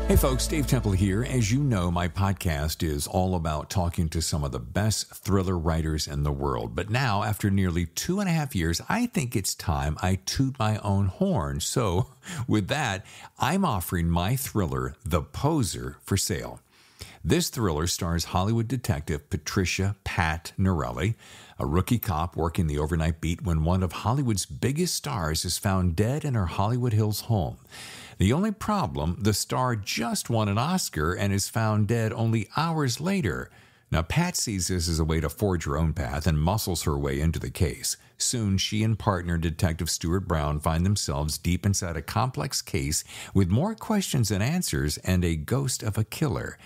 Hey folks, Dave Temple here. As you know, my podcast is all about talking to some of the best thriller writers in the world. But now, after nearly 2.5 years, I think it's time I toot my own horn. So with that, I'm offering my thriller, The Poser, for sale. This thriller stars Hollywood detective Patricia Pat Norelli, a rookie cop working the overnight beat when one of Hollywood's biggest stars is found dead in her Hollywood Hills home. The only problem, the star just won an Oscar and is found dead only hours later. Now, Pat sees this as a way to forge her own path and muscles her way into the case. Soon, she and partner Detective Stuart Brown find themselves deep inside a complex case with more questions than answers and a ghost of a killer.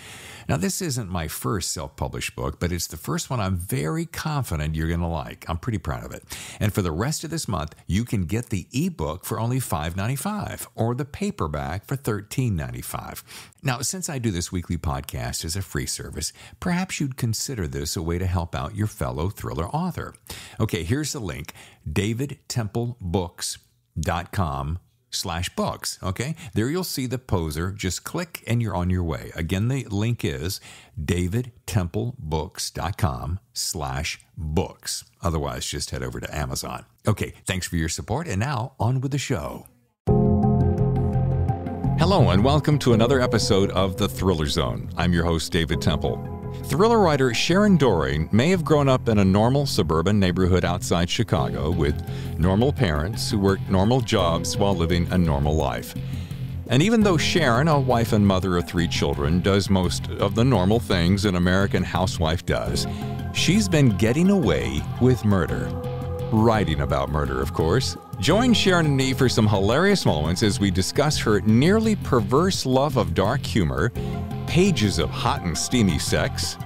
Now, this isn't my first self-published book, but it's the first one I'm very confident you're going to like. I'm pretty proud of it. And for the rest of this month, you can get the ebook for only $5.95 or the paperback for $13.95. Now, since I do this weekly podcast as a free service, perhaps you'd consider this a way to help out your fellow thriller author. Okay, here's the link, davidtemplebooks.com/books. Okay, there you'll see The Poser. Just click and you're on your way. Again, the link is davidtemplebooks.com/books. Otherwise, just head over to Amazon. Okay, thanks for your support. And now on with the show. Hello and welcome to another episode of The Thriller Zone. I'm your host, David Temple. Thriller writer Sharon Doering may have grown up in a normal suburban neighborhood outside Chicago with normal parents who worked normal jobs while living a normal life. And even though Sharon, a wife and mother of 3 children, does most of the normal things an American housewife does, she's been getting away with murder. Writing about murder, of course. Join Sharon and me for some hilarious moments as we discuss her nearly perverse love of dark humor, pages of hot and steamy sex,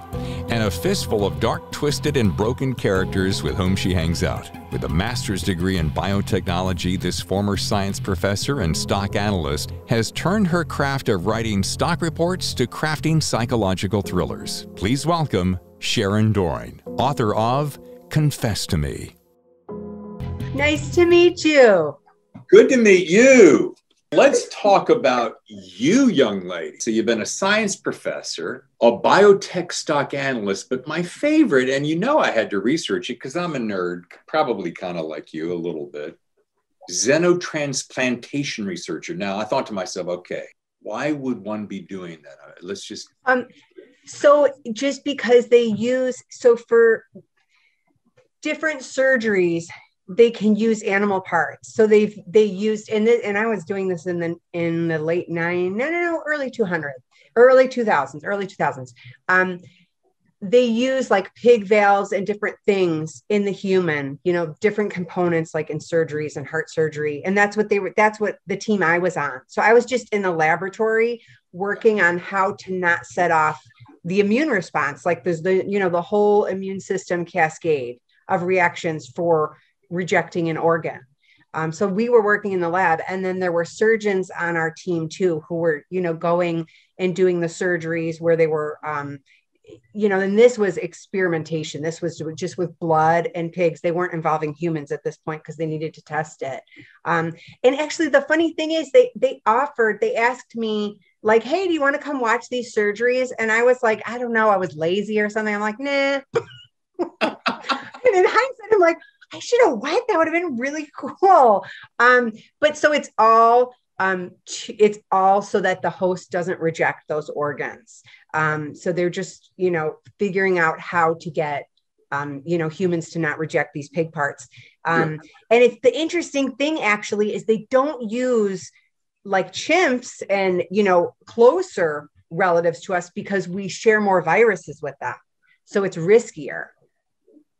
and a fistful of dark, twisted, and broken characters with whom she hangs out. With a master's degree in biotechnology, this former science professor and stock analyst has turned her craft of writing stock reports to crafting psychological thrillers. Please welcome Sharon Doering, author of Confess to Me. Nice to meet you. Good to meet you. Let's talk about you, young lady. So you've been a science professor, a biotech stock analyst, but my favorite, and you know I had to research it because I'm a nerd, probably kind of like you a little bit, xenotransplantation researcher. Now I thought to myself, okay, why would one be doing that? Let's just... So just because they use, so for different surgeries, they can use animal parts. So they used, and I was doing this in the late early 2000s. They use like pig valves and different things in the human, different components like in surgeries and heart surgery. And that's what the team I was on. So I was just in the laboratory working on how to not set off the immune response. Like there's the whole immune system cascade of reactions for rejecting an organ. So we were working in the lab, and then there were surgeons on our team too, who were, going and doing the surgeries where they were, and this was experimentation. This was just with blood and pigs. They weren't involving humans at this point because they needed to test it. And actually the funny thing is they asked me like, hey, do you want to come watch these surgeries? And I was like, I don't know. I was lazy or something. I'm like, nah. And in hindsight, I'm like, I should have went. That would have been really cool. But so it's all so that the host doesn't reject those organs. So they're just, figuring out how to get, humans to not reject these pig parts. And it's the interesting thing actually is they don't use like chimps and, closer relatives to us because we share more viruses with them. So it's riskier.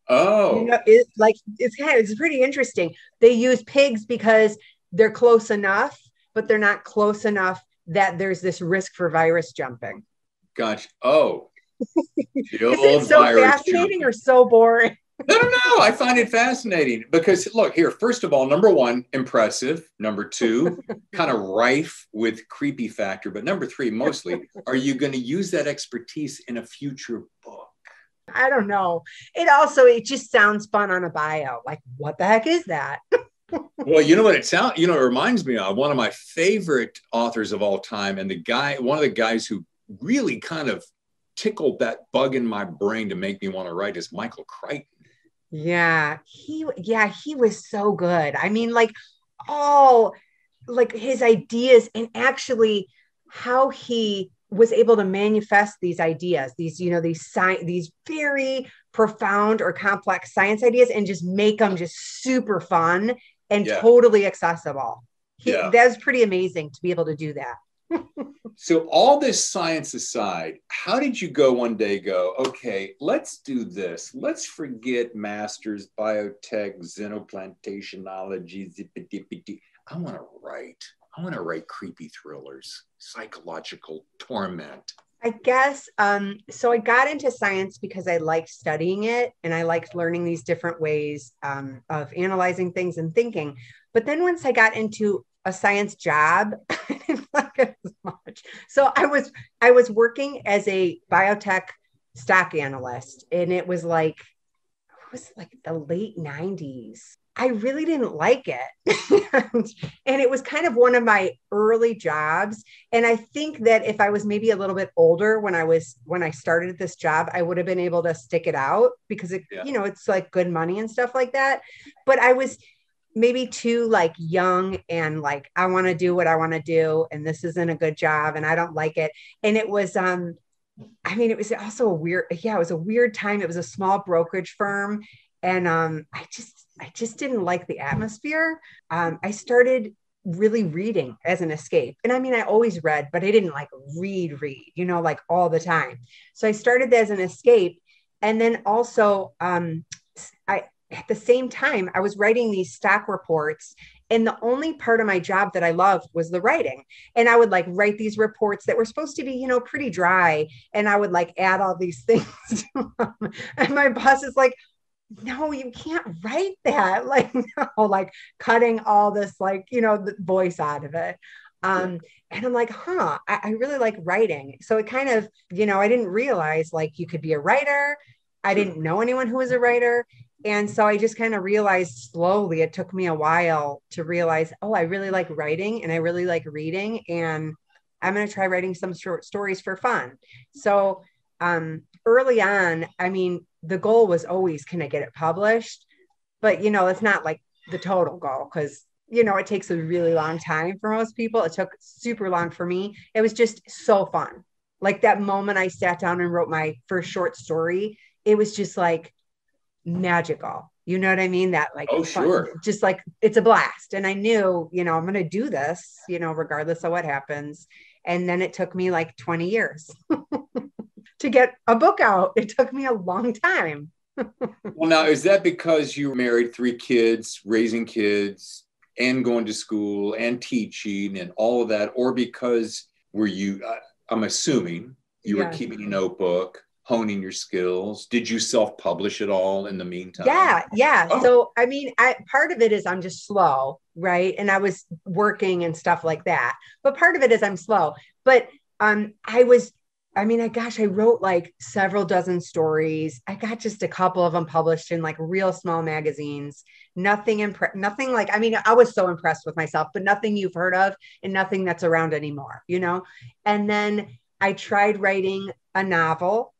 Oh, it's pretty interesting. They use pigs because they're close enough, but they're not close enough that there's this risk for virus jumping. Gosh. Oh, is it so fascinating or so boring? No. I find it fascinating because look here, first of all, number one, impressive. Number two, kind of rife with creepy factor. But number three, mostly, are you going to use that expertise in a future book? I don't know. It just sounds fun on a bio. Like, what the heck is that? Well, you know what it sounds, it reminds me of one of my favorite authors of all time. And one of the guys who really kind of tickled that bug in my brain to make me want to write is Michael Crichton. He was so good. I mean, like, oh, like his ideas, and actually how he was able to manifest these ideas, these very profound or complex science ideas, and just make them just super fun and totally accessible. That's pretty amazing to be able to do that. So all this science aside, how did you one day go, okay, let's do this. Let's forget masters, biotech, xenoplantationology. I want to write creepy thrillers, psychological torment. I guess, so I got into science because I liked studying it and I liked learning these different ways of analyzing things and thinking. But then once I got into a science job, I didn't like it as much. So I was working as a biotech stock analyst, and it was like the late 90s. I really didn't like it. And it was kind of one of my early jobs. And I think that if I was maybe a little bit older when I started this job, I would have been able to stick it out because it's like good money and stuff like that. But I was maybe too like young and like, I want to do what I want to do. And this isn't a good job and I don't like it. And it was, it was also it was a weird time. It was a small brokerage firm. And I just didn't like the atmosphere. I started really reading as an escape. And I always read, but I didn't like read, like all the time. So I started as an escape. And then also at the same time, I was writing these stock reports. And the only part of my job that I loved was the writing. And I would like write these reports that were supposed to be, pretty dry. And I would like add all these things to them. And my boss is like, no, you can't write that. Like, no, like cutting all this, like, the voice out of it. And I'm like, I really like writing. So it kind of, I didn't realize like you could be a writer. I didn't know anyone who was a writer. And so I just kind of realized slowly, it took me a while to realize, oh, I really like writing and I really like reading. And I'm going to try writing some short stories for fun. So early on, the goal was always, can I get it published? But, it's not like the total goal because, it takes a really long time for most people. It took super long for me. It was just so fun. Like that moment I sat down and wrote my first short story, it was just like magical. You know what I mean? That like, sure. Just like, it's a blast. And I knew, I'm going to do this, regardless of what happens. And then it took me like 20 years. To get a book out. It took me a long time. Well, now, is that because you married 3 kids, raising kids, and going to school and teaching and all of that? Or because I'm assuming you were keeping a notebook, honing your skills. Did you self-publish it all in the meantime? Yeah. Oh. So, part of it is I'm just slow, right? And I was working and stuff like that. But part of it is I'm slow. But I wrote like several dozen stories. I got just a couple of them published in like real small magazines. Nothing like, I was so impressed with myself, but nothing you've heard of and nothing that's around anymore, And then I tried writing a novel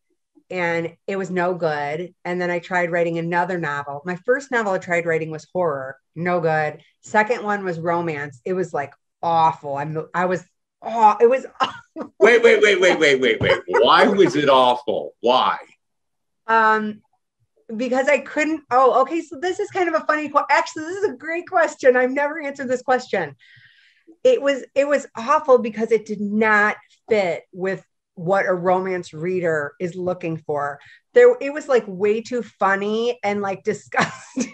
and it was no good. And then I tried writing another novel. My first novel I tried writing was horror, no good. Second one was romance. It was like awful. It was awful. Wait. Why was it awful? Why? Because I couldn't. Oh, okay. So this is kind of a funny question. Actually, this is a great question. I've never answered this question. It was awful because it did not fit with what a romance reader is looking for. It was like way too funny and like disgusting.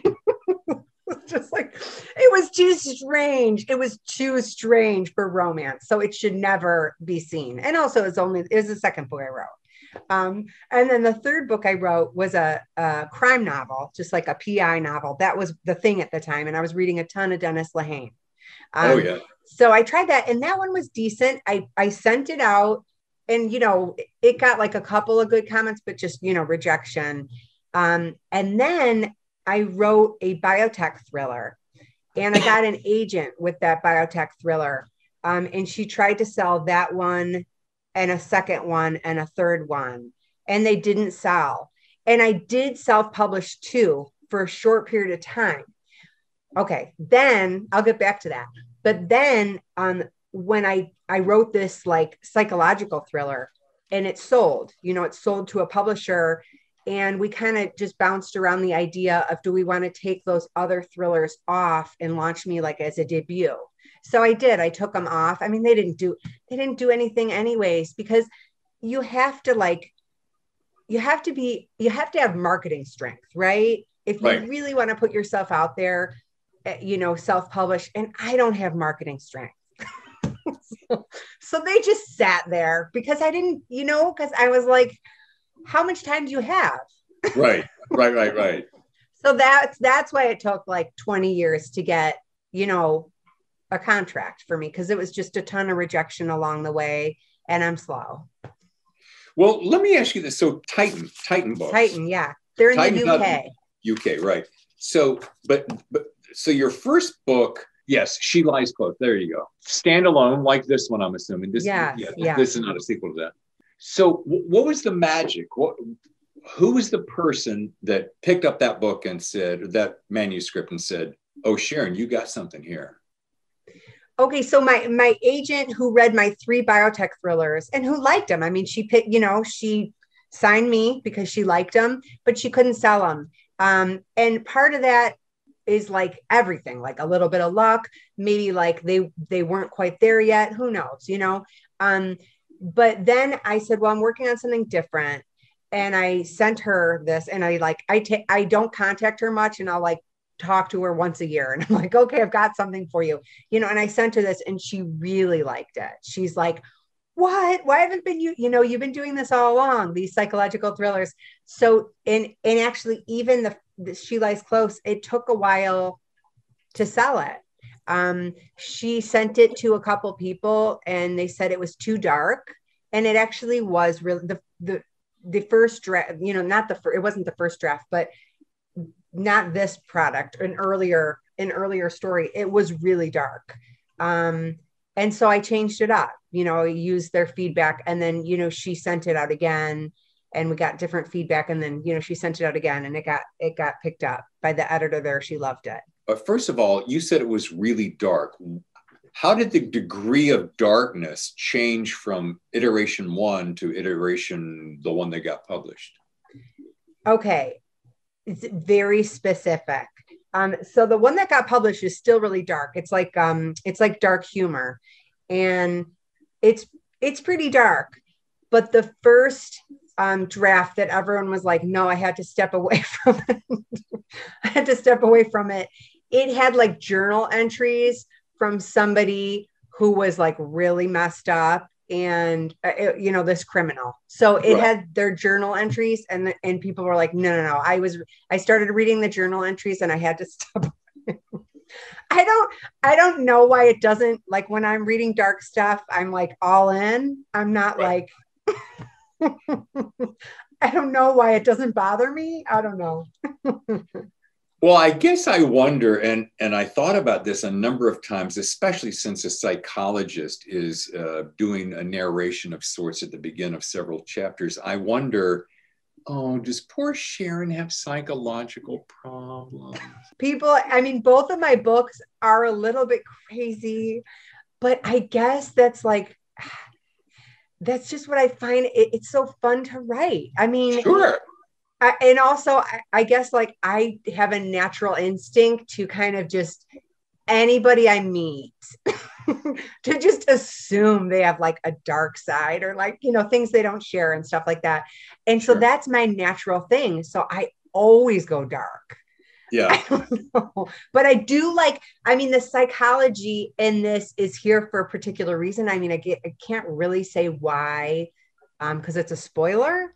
It was too strange. It was too strange for romance. So it should never be seen. And also it was the second book I wrote. And then the third book I wrote was a crime novel, just like a PI novel. That was the thing at the time. And I was reading a ton of Dennis Lehane. So I tried that and that one was decent. I sent it out and, it got like a couple of good comments, but just, rejection. And then I wrote a biotech thriller. And I got an agent with that biotech thriller. And she tried to sell that one and a second one and a third one, and they didn't sell. And I did self-publish too for a short period of time. Okay, then I'll get back to that. But then when I wrote this like psychological thriller, and it sold, it sold to a publisher, and we kind of just bounced around the idea of, do we want to take those other thrillers off and launch me like as a debut? So I did. I took them off. I mean, they didn't do anything anyways, because you have to have marketing strength, right? If you really want to put yourself out there, self-publish, and I don't have marketing strength. So they just sat there because I didn't, because I was like, how much time do you have? Right. So that's why it took like 20 years to get, a contract for me, because it was just a ton of rejection along the way, and I'm slow. Well, let me ask you this. So Titan books. Titan, yeah. They're in Titan's the UK. UK, right. So, so your first book, yes, She Lies Close. There you go. Standalone, like this one, I'm assuming. This is not a sequel to that. So what was the magic? Who was the person that picked up that book and said, that manuscript, and said, oh, Sharon, you got something here? Okay, so my agent, who read my 3 biotech thrillers and who liked them. I mean, she picked, she signed me because she liked them, but she couldn't sell them. And part of that is like everything, like a little bit of luck, maybe like they weren't quite there yet. Who knows, But then I said, well, I'm working on something different. And I sent her this, and I don't contact her much, and I'll like talk to her once a year. And I'm like, okay, I've got something for you, and I sent her this, and she really liked it. She's like, what? Why haven't been you've been doing this all along, these psychological thrillers. So, and actually even the She Lies Close, it took a while to sell it. She sent it to a couple people, and they said it was too dark. And it actually was really the first draft, it wasn't the first draft, but not this product, an earlier story. It was really dark. And so I changed it up, used their feedback, and then, she sent it out again, and we got different feedback. And then, she sent it out again, and it got picked up by the editor there. She loved it. But first of all, you said it was really dark. How did the degree of darkness change from iteration 1 to the one that got published? Okay. It's very specific. So the one that got published is still really dark. It's like dark humor, and it's pretty dark. But the first draft that everyone was like, no, I had to step away from it. It had like journal entries from somebody who was like really messed up, and this criminal. So it had their journal entries, and people were like, no. I started reading the journal entries, and I had to stop. I don't know why it doesn't, like, when I'm reading dark stuff, I'm like all in. I'm not like, I don't know why it doesn't bother me. I don't know. Well, I guess I wonder, and I thought about this a number of times, especially since a psychologist is doing a narration of sorts at the beginning of several chapters. I wonder, does poor Sharon have psychological problems? Both of my books are a little bit crazy, but I guess that's just what I find. It's so fun to write. Sure. And also, I guess, like, I have a natural instinct to kind of just anybody I meet to just assume they have like a dark side, or like, things they don't share and stuff like that. And so that's my natural thing. So I always go dark. Yeah. I don't know. But I do the psychology in this is here for a particular reason. I can't really say why, because it's a spoiler.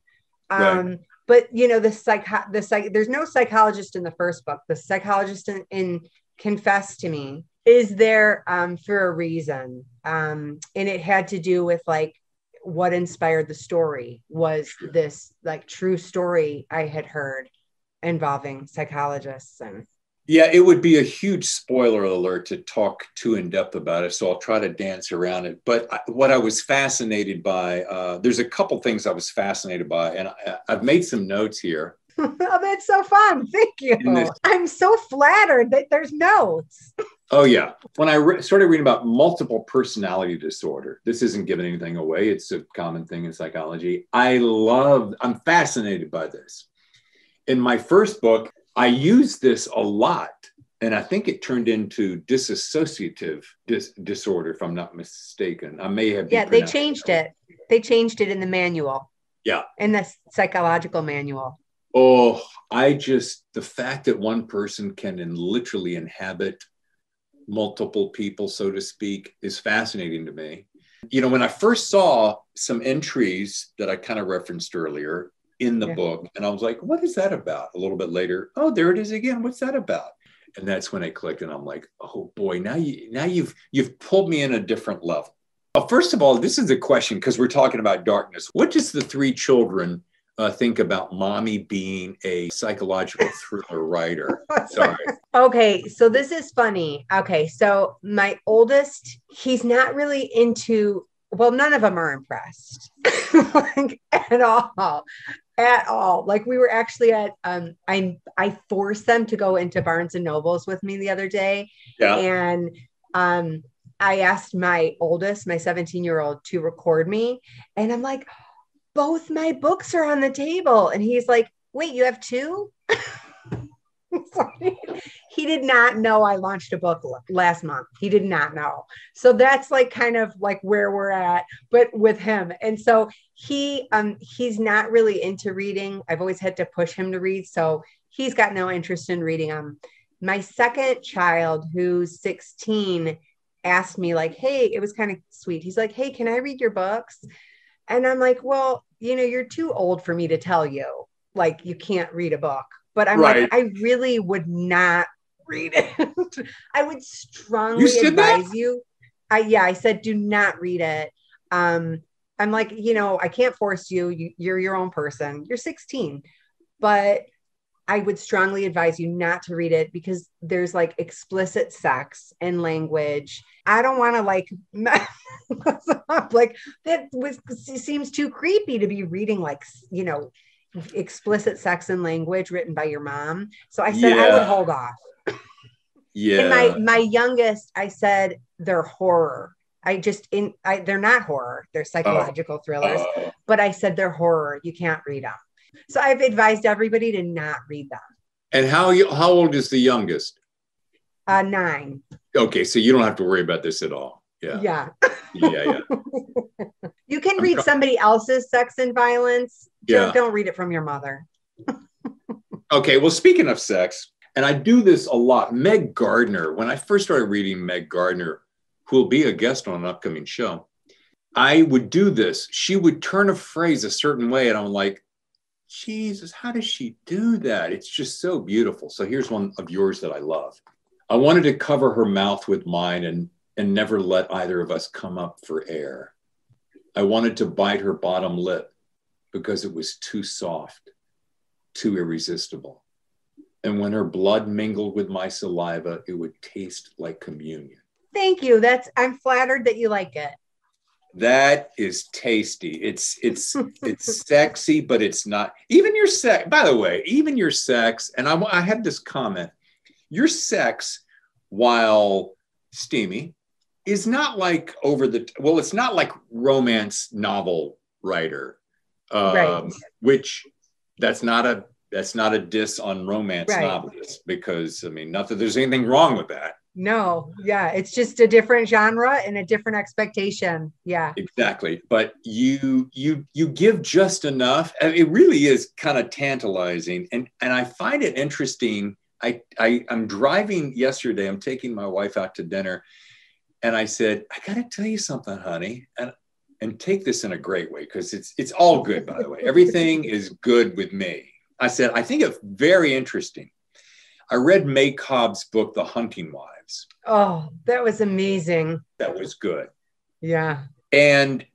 Right. But there's no psychologist in the first book. The psychologist in Confess to Me is there for a reason. And it had to do with like what inspired the story was this like true story I had heard involving psychologists. And Yeah, it would be a huge spoiler alert to talk too in depth about it. So I'll try to dance around it. But what I was fascinated by, there's a couple things I was fascinated by, and I've made some notes here. Oh, that's so fun. Thank you. I'm so flattered that there's notes. Oh, yeah. When I started reading about multiple personality disorder, this isn't giving anything away. It's a common thing in psychology. I'm fascinated by this. In my first book, I used this a lot, and I think it turned into dissociative disorder, if I'm not mistaken. I may have. Yeah, they changed it. They changed it in the manual. Yeah. In the psychological manual. Oh, the fact that one person can literally inhabit multiple people, so to speak, is fascinating to me. You know, when I first saw some entries that I kind of referenced earlier in the book, and I was like, what is that about? A little bit later, oh, there it is again. What's that about? And that's when I clicked, and I'm like, oh boy, now you've pulled me in a different level. Well, first of all, this is a question because we're talking about darkness. What does the three children think about mommy being a psychological thriller writer? Sorry. Okay, so this is funny. Okay, so my oldest, he's not really into, well, none of them are impressed like at all. Like we were actually at, I forced them to go into Barnes and Nobles with me the other day. Yeah. And I asked my oldest, my 17-year-old, to record me. And I'm like, both my books are on the table. And he's like, wait, you have two? He did not know I launched a book last month. He did not know. So that's like kind of like where we're at, but with him. And so he's not really into reading. I've always had to push him to read. So he's got no interest in reading. My second child, who's 16, asked me like, hey, it was kind of sweet. He's like, hey, can I read your books? And I'm like, well, you're too old for me to tell you, like, you can't read a book. But I'm like, I really would not read it. I would strongly advise you. I said, do not read it. I'm like, I can't force you. You're your own person. You're 16. But I would strongly advise you not to read it because there's like explicit sex and language. I don't want to like seems too creepy to be reading like, explicit sex and language written by your mom. So I said, I would hold off. Yeah. And my youngest, I said, they're horror. They're not horror. They're psychological thrillers, but I said, they're horror. You can't read them. So I've advised everybody to not read them. And how old is the youngest? 9. Okay. So you don't have to worry about this at all. Yeah. Yeah. Yeah. You can read somebody else's sex and violence. Don't read it from your mother. Okay. Well, speaking of sex, and I do this a lot, Meg Gardner, when I first started reading Meg Gardner, who will be a guest on an upcoming show, I would do this. She would turn a phrase a certain way. And I'm like, Jesus, how does she do that? It's just so beautiful. So here's one of yours that I love. I wanted to cover her mouth with mine and never let either of us come up for air. I wanted to bite her bottom lip because it was too soft, too irresistible. And when her blood mingled with my saliva, it would taste like communion. Thank you. I'm flattered that you like it. That is tasty. It's sexy, but it's not. Even your sex, by the way, even your sex, and I had this comment, your sex, while steamy, is not like it's not like romance novel writer, right. Which that's not a diss on romance novelists, because I mean, not that there's anything wrong with that. No, yeah, it's just a different genre and a different expectation. Yeah, exactly. But you give just enough. It really is kind of tantalizing, and I find it interesting. I'm driving yesterday. I'm taking my wife out to dinner, and I said, I got to tell you something, honey, and take this in a great way, because it's all good, by the way. Everything is good with me. I said, I think it's very interesting. I read May Cobb's book, The Hunting Wives. Oh, that was amazing. That was good. Yeah. And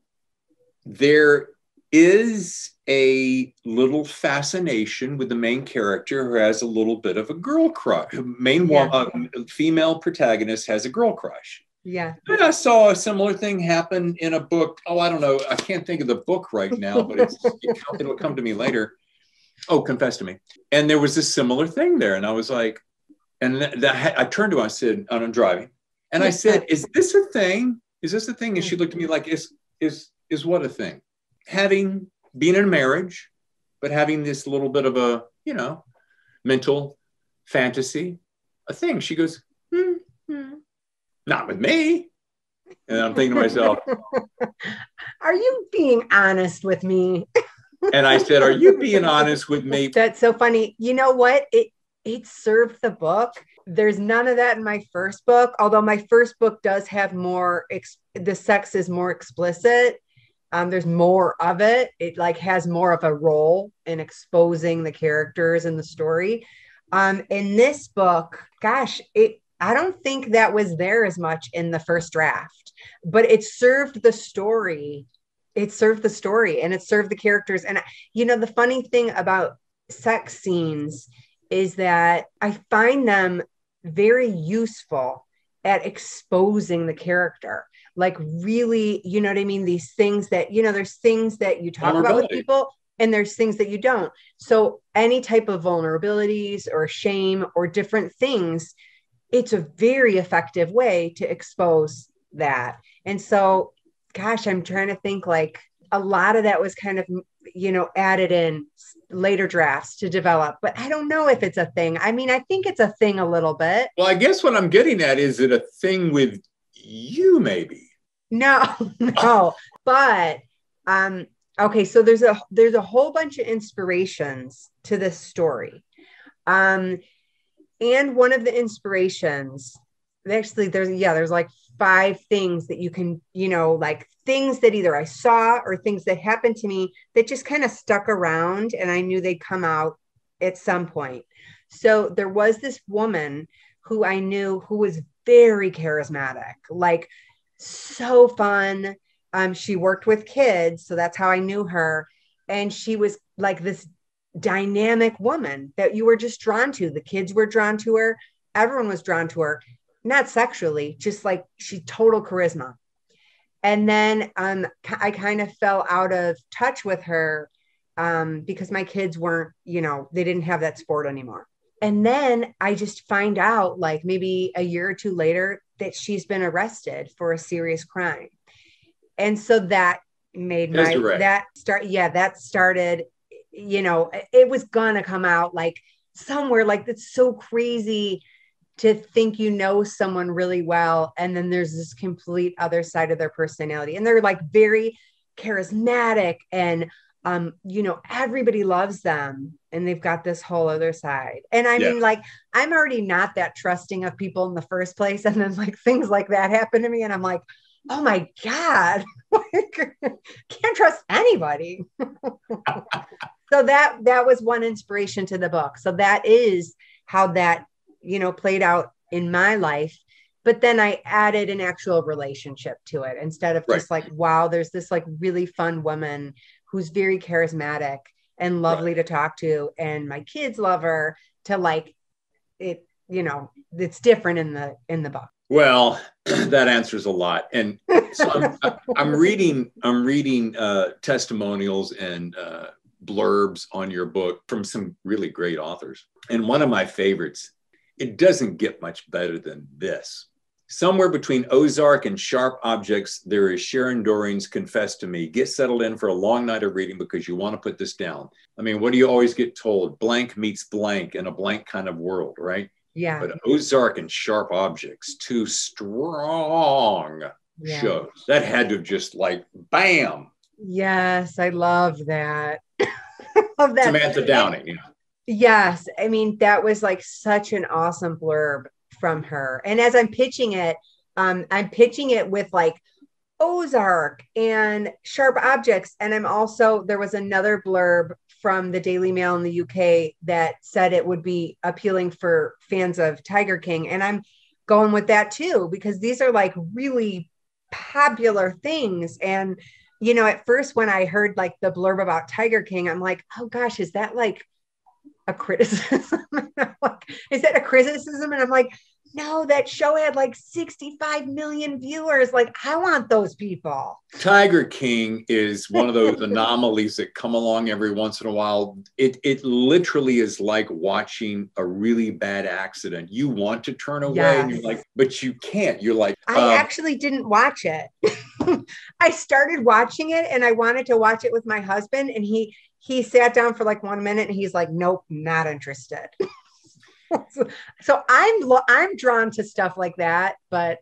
there is a little fascination with the main character who has a little bit of a girl crush. Female protagonist has a girl crush. Yeah. And I saw a similar thing happen in a book. Oh, I don't know. I can't think of the book right now, but it'll come to me later. Oh, Confess to Me. And there was a similar thing there. And I was like, I turned to her, I said, and I'm driving. And I said, is this a thing? Is this a thing? And she looked at me like, is what a thing? Being in a marriage, but having this little bit of a, mental fantasy, a thing. She goes, not with me. And I'm thinking to myself, are you being honest with me? And I said, are you being honest with me? That's so funny. You know what? It served the book. There's none of that in my first book, although my first book does have more, the sex is more explicit. There's more of it. It like has more of a role in exposing the characters in the story. In this book, gosh, I don't think that was there as much in the first draft, but it served the story. It served the story and it served the characters. And, the funny thing about sex scenes is that I find them very useful at exposing the character. Like really, you know what I mean? These things that, there's things that you talk about with people and there's things that you don't. So any type of vulnerabilities or shame or different things, it's a very effective way to expose that. And so, gosh, I'm trying to think like a lot of that was kind of, added in later drafts to develop, but I don't know if it's a thing. I mean, I think it's a thing a little bit. Well, I guess what I'm getting at, is it a thing with you maybe? No, but, okay. So there's a whole bunch of inspirations to this story. And one of the inspirations, actually, there's like 5 things that you can, like things that either I saw or things that happened to me that just kind of stuck around and I knew they'd come out at some point. So there was this woman who I knew who was very charismatic, like so fun. She worked with kids, so that's how I knew her. And she was like this dynamic woman that you were just drawn to. The kids were drawn to her. Everyone was drawn to her, not sexually, just like she total charisma. And then I kind of fell out of touch with her because my kids weren't, they didn't have that sport anymore. And then I just find out like maybe a year or 2 later that she's been arrested for a serious crime. And so that made that started, it was gonna come out like somewhere. Like, it's so crazy to think someone really well, and then there's this complete other side of their personality, and they're like very charismatic, and everybody loves them, and they've got this whole other side. And I mean, like, I'm already not that trusting of people in the first place, and then like things like that happen to me, and I'm like, oh my God, can't trust anybody. So that was one inspiration to the book. So that is how that, played out in my life. But then I added an actual relationship to it instead of just like, wow, there's this like really fun woman who's very charismatic and lovely to talk to. And my kids love her, to like it, it's different in the book. Well, that answers a lot. And so I'm reading testimonials and blurbs on your book from some really great authors. And one of my favorites, it doesn't get much better than this. Somewhere between Ozark and Sharp Objects, there is Sharon Doering's Confess to Me. Get settled in for a long night of reading because you want to put this down. I mean, what do you always get told? Blank meets blank in a blank kind of world, right? Yeah. But Ozark and Sharp Objects, 2 strong shows. That had to have just like, bam. Yes, I love that. I love that. Samantha Downing. Yes. I mean, that was like such an awesome blurb from her. And as I'm pitching it with like Ozark and Sharp Objects. And there was another blurb from the Daily Mail in the UK that said it would be appealing for fans of Tiger King. And I'm going with that too, because these are like really popular things. And, at first when I heard like the blurb about Tiger King, I'm like, oh gosh, is that like a criticism? Is that a criticism? And I'm like, no, that show had like 65 million viewers. Like, I want those people. Tiger King is one of those anomalies that come along every once in a while. It literally is like watching a really bad accident. You want to turn away and you're like, but you can't. You're like, I actually didn't watch it. I started watching it and I wanted to watch it with my husband, and he sat down for like 1 minute and he's like, nope, not interested. So I'm drawn to stuff like that, but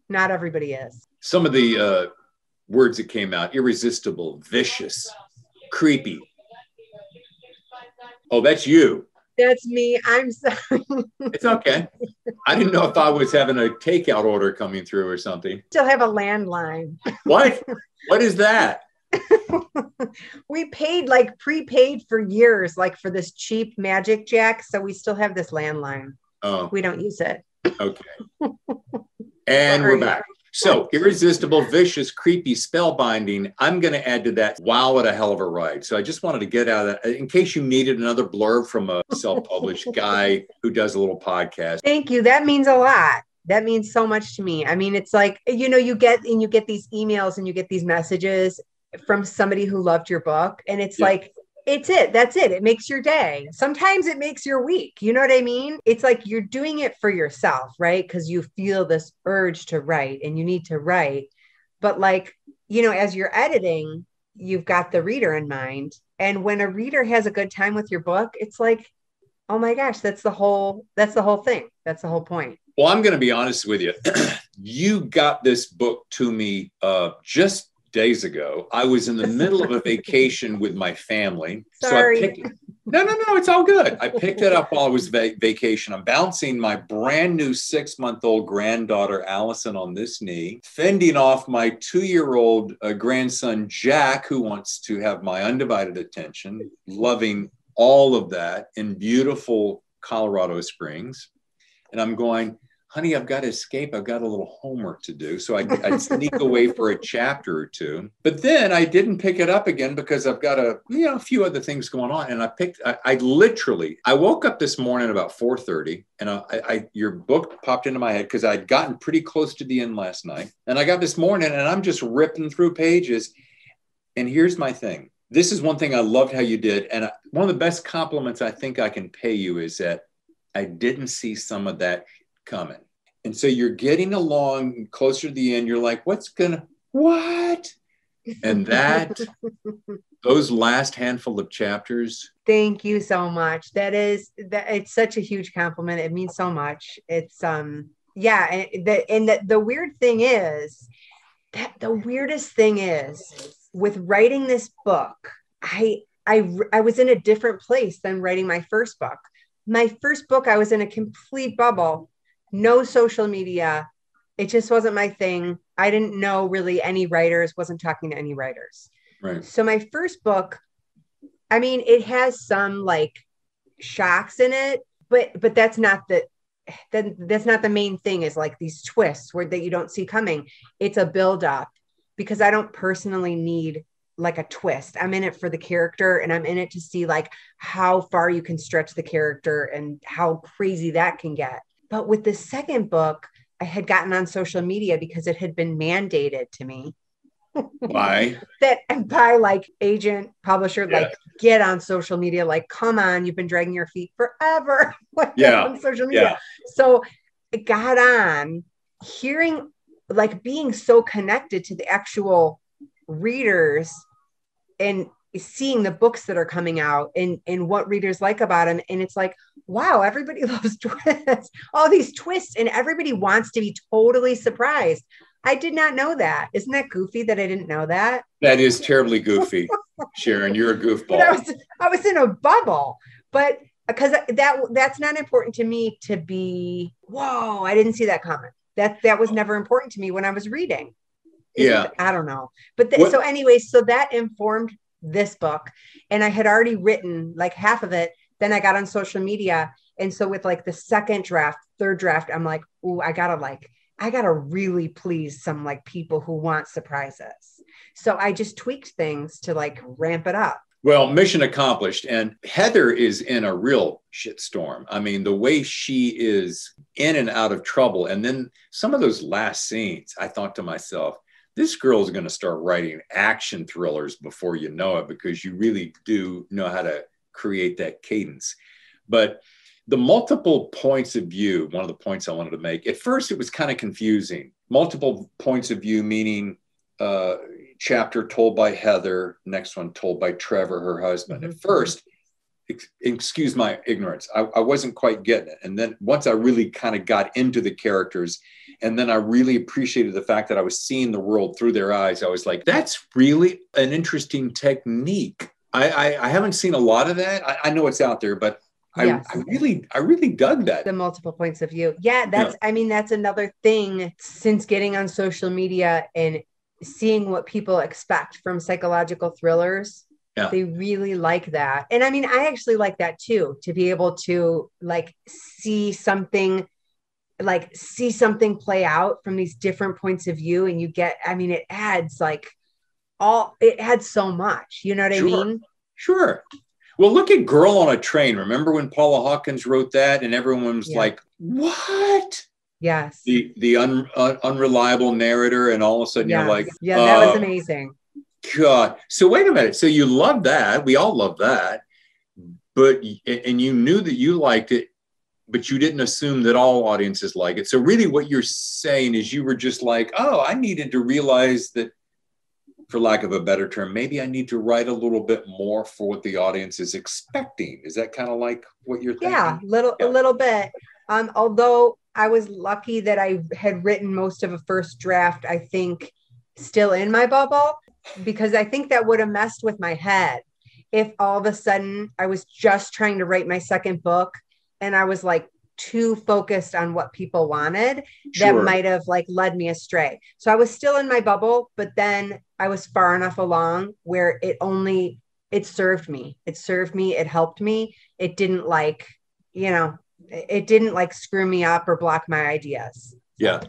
not everybody is. Some of the words that came out: irresistible, vicious, creepy. Oh, that's you. That's me. I'm sorry. It's okay. I didn't know if I was having a takeout order coming through or something. Still have a landline. What? What is that? We paid like prepaid for years, like for this cheap Magic Jack. So we still have this landline. Oh, we don't use it. Okay. And we're back. So irresistible, vicious, creepy, spellbinding. I'm going to add to that. Wow, what a hell of a ride. So I just wanted to get out of that in case you needed another blurb from a self-published guy who does a little podcast. Thank you. That means a lot. That means so much to me. I mean, it's like, you get these emails and you get these messages from somebody who loved your book. And it's like, that's it. It makes your day. Sometimes it makes your week. You know what I mean? It's like you're doing it for yourself, right? Because you feel this urge to write and you need to write. But like, as you're editing, you've got the reader in mind. And when a reader has a good time with your book, it's like, oh my gosh, that's the whole thing. That's the whole point. Well, I'm going to be honest with you. You got this book to me just days ago. I was in the middle of a vacation with my family. Sorry. So I picked No, it's all good. I picked it up while I was vacation. I'm bouncing my brand new 6-month-old granddaughter, Allison, on this knee, fending off my 2-year-old grandson, Jack, who wants to have my undivided attention, loving all of that in beautiful Colorado Springs. And I'm going, honey, I've got to escape. I've got a little homework to do. So I'd sneak away for a chapter or two. But then I didn't pick it up again because I've got a few other things going on. And I woke up this morning about 4:30 and your book popped into my head because I'd gotten pretty close to the end last night. And I got this morning and I'm just ripping through pages. And here's my thing. This is one thing I loved how you did. And one of the best compliments I think I can pay you is that I didn't see some of that coming. And so you're getting along closer to the end. You're like, what? And those last handful of chapters. Thank you so much. It's such a huge compliment. It means so much. It's, the weird thing is that the weirdest thing is with writing this book, I was in a different place than writing my first book. My first book, I was in a complete bubble. No social media. It just wasn't my thing. I didn't know really any writers, wasn't talking to any writers. Right. So my first book, I mean, it has some like shocks in it, but that's not the main thing, is like these twists that you don't see coming. It's a buildup because I don't personally need like a twist. I'm in it for the character, and I'm in it to see like how far you can stretch the character and how crazy that can get. But with the second book, I had gotten on social media because it had been mandated to me. Why? That by like agent, publisher, like get on social media. Like, come on, you've been dragging your feet forever. On social media. Yeah. So it got on, hearing, like being so connected to the actual readers and seeing the books that are coming out and what readers like about them. And it's like, wow, everybody loves twists, all these twists, and everybody wants to be totally surprised. I did not know that. Isn't that goofy that I didn't know that? That is terribly goofy, Sharon. You're a goofball. But I was in a bubble, but because that's not important to me to be, whoa, I didn't see that comment. That was never important to me when I was reading. I don't know. But so anyway, so that informed this book, and I had already written like half of it. Then I got on social media. And so with like the second draft, third draft, I'm like, ooh, I gotta like I got to really please some like people who want surprises. So I just tweaked things to like ramp it up. Well, mission accomplished. And Heather is in a real shitstorm. I mean, the way she is in and out of trouble. And then some of those last scenes, I thought to myself, this girl is going to start writing action thrillers before you know it, because you really do know how to create that cadence. But the multiple points of view, one of the points I wanted to make, at first it was kind of confusing. Multiple points of view, meaning chapter told by Heather, next one told by Trevor, her husband. At first, excuse my ignorance, I wasn't quite getting it. And then once I really kind of got into the characters, and then I really appreciated the fact that I was seeing the world through their eyes, I was like, that's really an interesting technique. I haven't seen a lot of that. I know it's out there, but yes. I really dug that. The multiple points of view. Yeah, that's another thing since getting on social media and seeing what people expect from psychological thrillers. Yeah. They really like that. And I mean, I actually like that too, to be able to like see something play out from these different points of view. And you get, I mean, it adds so much, you know what I mean? Sure. Well, look at Girl on a Train. Remember when Paula Hawkins wrote that and everyone was like, what? Yes. The unreliable narrator. And all of a sudden you're like, yeah, that was amazing. God. So wait a minute. So you love that. We all love that. And you knew that you liked it, but you didn't assume that all audiences like it. So really what you're saying is you were just like, oh, I needed to realize that, for lack of a better term, maybe I need to write a little bit more for what the audience is expecting. Is that kind of like what you're thinking? Yeah, a little bit. Although I was lucky that I had written most of a first draft, I think, still in my bubble, because I think that would have messed with my head if all of a sudden I was just trying to write my second book and I was like too focused on what people wanted. Sure. That might have like led me astray. So I was still in my bubble, but then I was far enough along where it served me. It helped me. It didn't like screw me up or block my ideas. Yeah.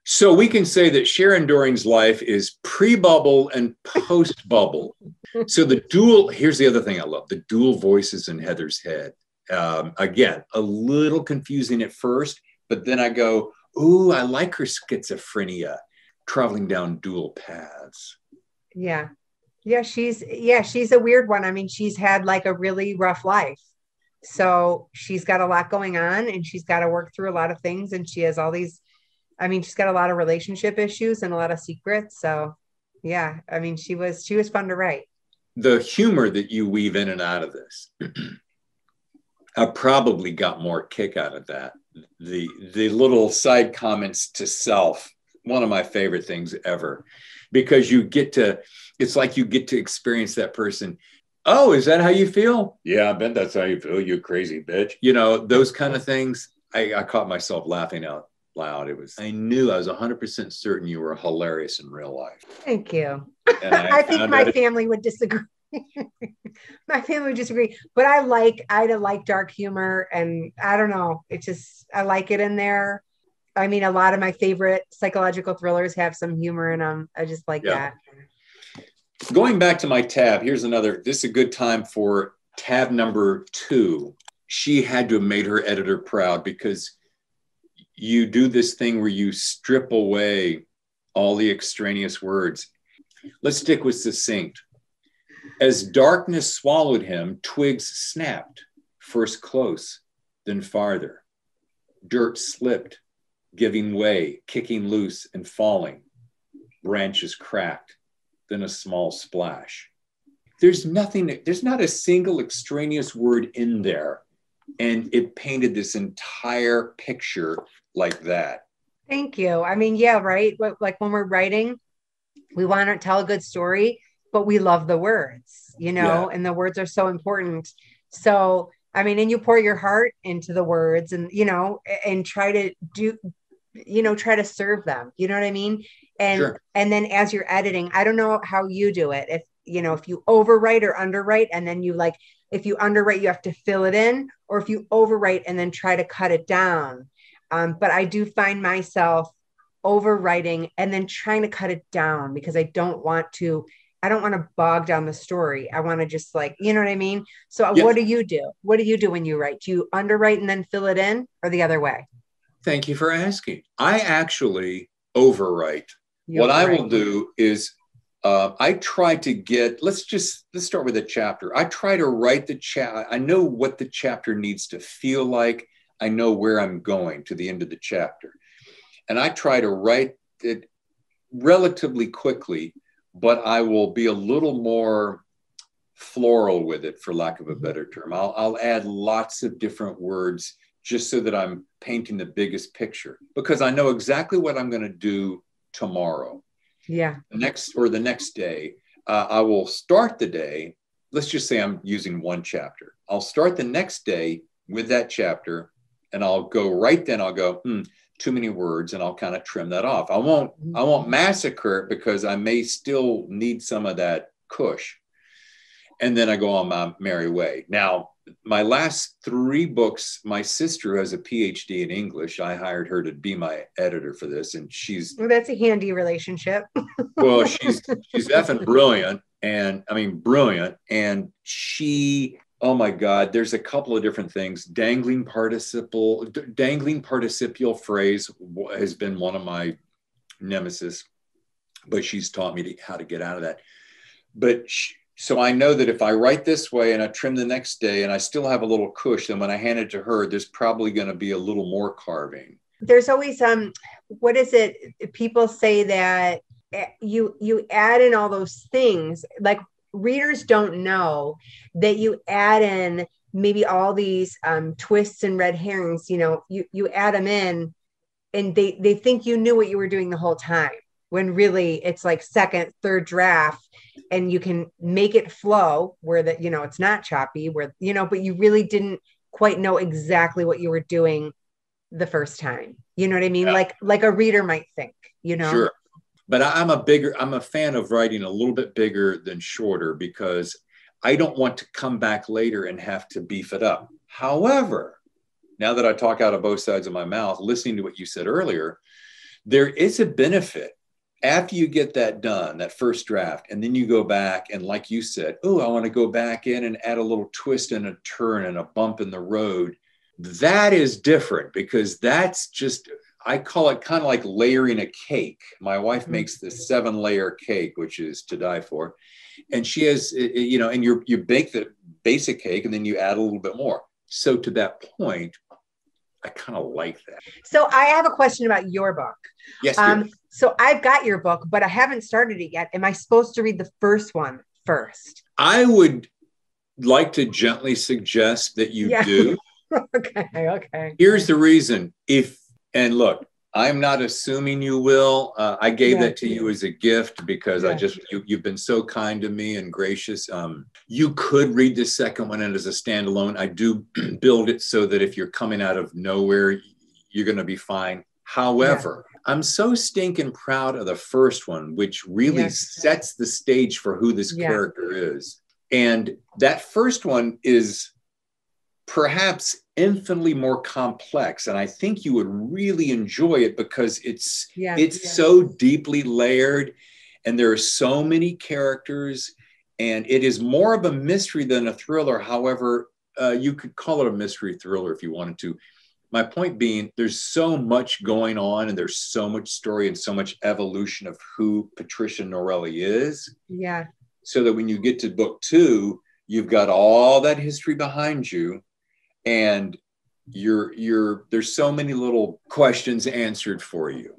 So we can say that Sharon Doering's life is pre-bubble and post-bubble. So here's the other thing I love, the dual voices in Heather's head. Again, a little confusing at first, but then I go, ooh, I like her schizophrenia, traveling down dual paths. Yeah. She's a weird one. I mean, she's had like a really rough life. So she's got a lot going on and she's got to work through a lot of things. And she has all these, I mean, she's got a lot of relationship issues and a lot of secrets. So yeah, I mean, she was fun to write. The humor that you weave in and out of this, I probably got more kick out of that. The little side comments to self, one of my favorite things ever, because it's like you get to experience that person. Oh, is that how you feel? Yeah, I bet that's how you feel, you crazy bitch. You know, those kind of things. I caught myself laughing out loud. I knew I was 100% certain you were hilarious in real life. Thank you. I think my family would disagree. My family would disagree, but I like dark humor, and I don't know, I like it in there. I mean, a lot of my favorite psychological thrillers have some humor in them. I just like that. Going back to my tab, this is a good time for tab number 2. She had to have made her editor proud, because you do this thing where you strip away all the extraneous words. Let's stick with succinct. As darkness swallowed him, twigs snapped, first close, then farther. Dirt slipped, giving way, kicking loose and falling. Branches cracked, then a small splash. There's not a single extraneous word in there. And it painted this entire picture like that. Thank you. I mean, yeah, right. Like when we're writing, we want to tell a good story, but we love the words, and the words are so important. So, I mean, and you pour your heart into the words and, and try to try to serve them, you know what I mean? And, sure. And then as you're editing, I don't know how you do it. If you overwrite or underwrite, and then if you underwrite, you have to fill it in, or if you overwrite and then try to cut it down. But I do find myself overwriting and then trying to cut it down because I don't want to bog down the story. I want to just like, you know what I mean? So Yes. what do you do? What do you do when you write? Do you underwrite and then fill it in, or the other way? Thank you for asking. I actually overwrite. You What I overwrite. will do is I try to let's start with a chapter. I try to write the chapter. I know what the chapter needs to feel like. I know where I'm going to the end of the chapter. And I try to write it relatively quickly, but I will be a little more floral with it, for lack of a better term. I'll add lots of different words just so that I'm painting the biggest picture, because I know exactly what I'm going to do tomorrow. Yeah. The next day. I will start the day. Let's just say I'm using one chapter. I'll start the next day with that chapter, and I'll go right then. I'll go, too many words, and I'll kind of trim that off. I won't massacre it, because I may still need some of that cush. And then I go on my merry way. Now, my last 3 books, my sister has a PhD in English. I hired her to be my editor for this, and Well, that's a handy relationship. well, she's effing brilliant, and I mean brilliant, and she, oh my God, there's a couple of different things. Dangling participial phrase has been one of my nemesis, but she's taught me how to get out of that. So I know that if I write this way and I trim the next day and I still have a little cush, then when I hand it to her, there's probably going to be a little more carving. There's always what is it? People say that you add in all those things. Like, readers don't know that you add in maybe all these twists and red herrings. You add them in, and they think you knew what you were doing the whole time, when really it's like second, third draft, and you can make it flow where that, it's not choppy, where, but you really didn't quite know exactly what you were doing the first time. You know what I mean? Yeah. Like a reader might think, Sure. But I'm a fan of writing a little bit bigger than shorter, because I don't want to come back later and have to beef it up. However, now that I talk out of both sides of my mouth, listening to what you said earlier, there is a benefit after you get that done, that first draft, and then you go back and, like you said, I want to go back in and add a little twist and a turn and a bump in the road. That is different, because that's just, I call it kind of like layering a cake. My wife makes this 7-layer cake, which is to die for. And she has, and you bake the basic cake and then you add a little bit more. So to that point, I kind of like that. So I have a question about your book. Yes. So I've got your book, but I haven't started it yet. Am I supposed to read the first one first? I would like to gently suggest that you do. Okay. Here's the reason. And look, I'm not assuming you will. I gave that to you as a gift, because you've been so kind to me and gracious. You could read the second one as a standalone. I do build it so that if you're coming out of nowhere, you're going to be fine. However, I'm so stinking proud of the first one, which really sets the stage for who this character is. And that first one is perhaps infinitely more complex, and I think you would really enjoy it, because it's so deeply layered, and there are so many characters, and it is more of a mystery than a thriller. However, you could call it a mystery thriller if you wanted to. My point being, there's so much going on, and there's so much story and so much evolution of who Patricia Norelli is. Yeah. So that when you get to book 2, you've got all that history behind you, and there's so many little questions answered for you.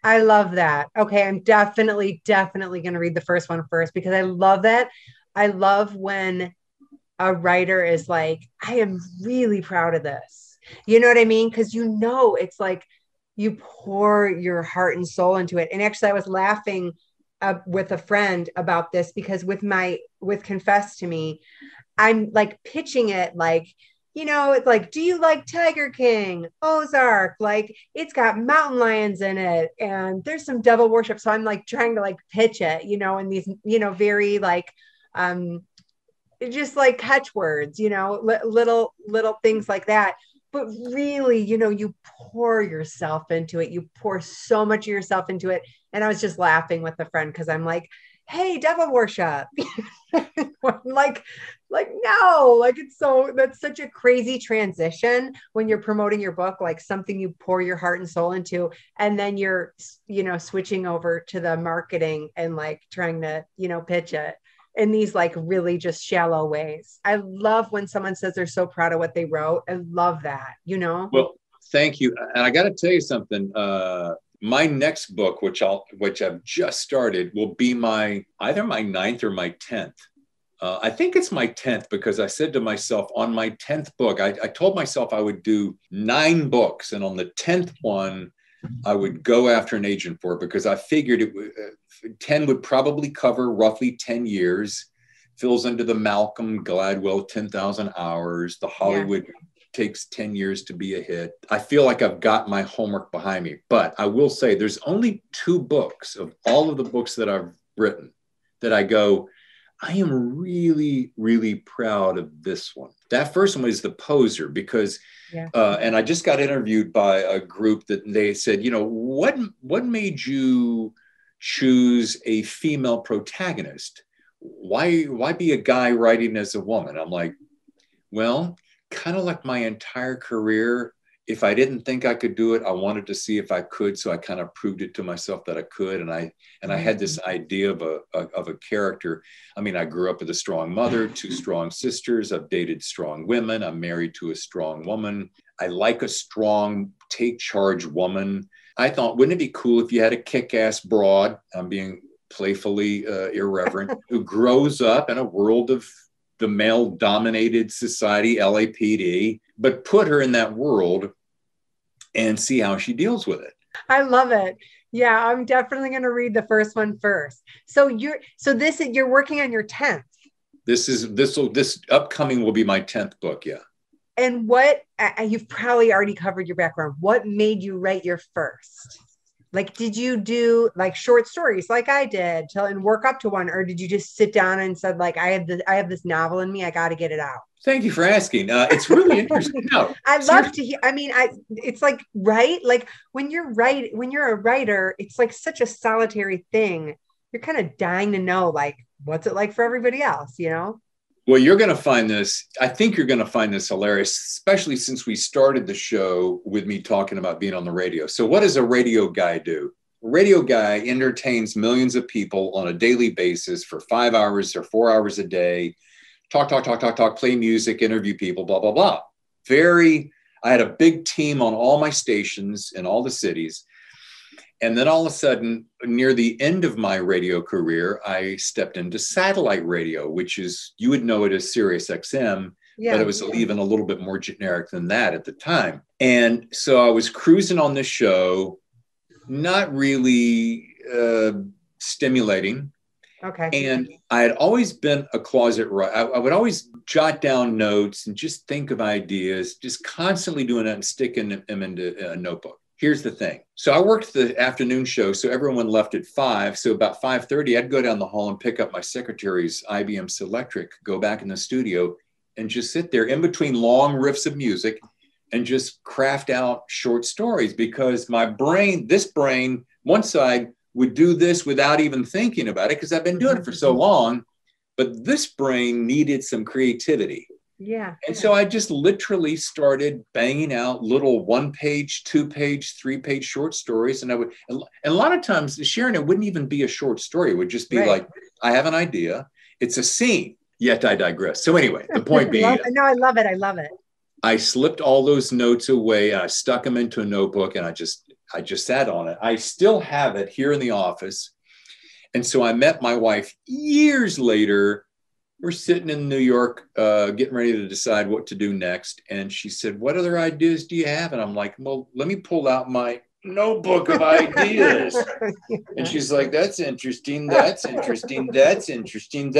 I love that. Okay, I'm definitely going to read the first one first, because I love that. I love when a writer is like, I am really proud of this. You know what I mean? Because it's like you pour your heart and soul into it. And actually, I was laughing with a friend about this, because with Confess to Me, I'm like pitching it like, it's like, do you like Tiger King, Ozark? Like, it's got mountain lions in it, and there's some devil worship. So I'm like trying to like pitch it, in these, very like, just like catchwords, little things like that. but really, you pour yourself into it. You pour so much of yourself into it. And I was just laughing with a friend because I'm like, hey, devil worship. like, no, that's such a crazy transition when you're promoting your book, like something you pour your heart and soul into, and then you're, switching over to the marketing and like trying to, pitch it in these like really just shallow ways. I love when someone says they're so proud of what they wrote. I love that, Well, thank you. And I got to tell you something. My next book, which I've just started, will be either my 9th or my 10th. I think it's my 10th because I said to myself on my 10th book, I told myself I would do 9 books. And on the 10th one, I would go after an agent for it because I figured 10 would probably cover roughly 10 years, fills under the Malcolm Gladwell 10,000 hours, the Hollywood takes 10 years to be a hit. I feel like I've got my homework behind me, but I will say there's only 2 books of all of the books that I've written that I go, I am really, really proud of this one. That first one was The Poser because, and I just got interviewed by a group that they said, what made you choose a female protagonist? Why be a guy writing as a woman? I'm like, well, kind of like my entire career, if I didn't think I could do it, I wanted to see if I could. So I kind of proved it to myself that I could. And I had this idea of a character. I mean, I grew up with a strong mother, 2 strong sisters. I've dated strong women. I'm married to a strong woman. I like a strong, take charge woman. I thought, wouldn't it be cool if you had a kick-ass broad? I'm being playfully irreverent, who grows up in a world of the male-dominated society, LAPD, but put her in that world and see how she deals with it. I love it. Yeah, I'm definitely going to read the first one first. So you're working on your 10th. This upcoming will be my 10th book. Yeah. And you've probably already covered your background. What made you write your first? Like, did you do like short stories like I did and work up to one? Or did you just sit down and said like, I have this novel in me, I got to get it out? Thank you for asking. It's really interesting. No, I'd love to hear. I mean, it's like, right. Like when you're a writer, it's like such a solitary thing. You're kind of dying to know, like, what's it like for everybody else, Well, you're going to find this, I think you're going to find this hilarious, especially since we started the show with me talking about being on the radio. So what does a radio guy do? A radio guy entertains millions of people on a daily basis for 5 hours or 4 hours a day. Talk, play music, interview people, blah, blah, blah. I had a big team on all my stations in all the cities. And then all of a sudden, near the end of my radio career, I stepped into satellite radio, which is, you would know it as Sirius XM, but it was even a little bit more generic than that at the time. And so I was cruising on this show, not really stimulating. Okay. And I had always been a closet writer. I would always jot down notes and just think of ideas, just constantly doing that and sticking them into a notebook. Here's the thing. So I worked the afternoon show, so everyone left at 5. So about 5:30, I'd go down the hall and pick up my secretary's IBM Selectric, go back in the studio, and just sit there in between long riffs of music and just craft out short stories because this brain, one side would do this without even thinking about it because I've been doing it for so long, but this brain needed some creativity. Yeah. And so I just literally started banging out little 1-page, 2-page, 3-page short stories. And a lot of times, Sharon, it wouldn't even be a short story. It would just be like, I have an idea. It's a scene, yet I digress. So anyway, the point being. No, I love it. I love it. I slipped all those notes away. I stuck them into a notebook and I just sat on it. I still have it here in the office. And so I met my wife years later. We're sitting in New York, getting ready to decide what to do next. And she said, what other ideas do you have? And I'm like, well, let me pull out my notebook of ideas. And she's like, that's interesting. That's interesting. That's interesting.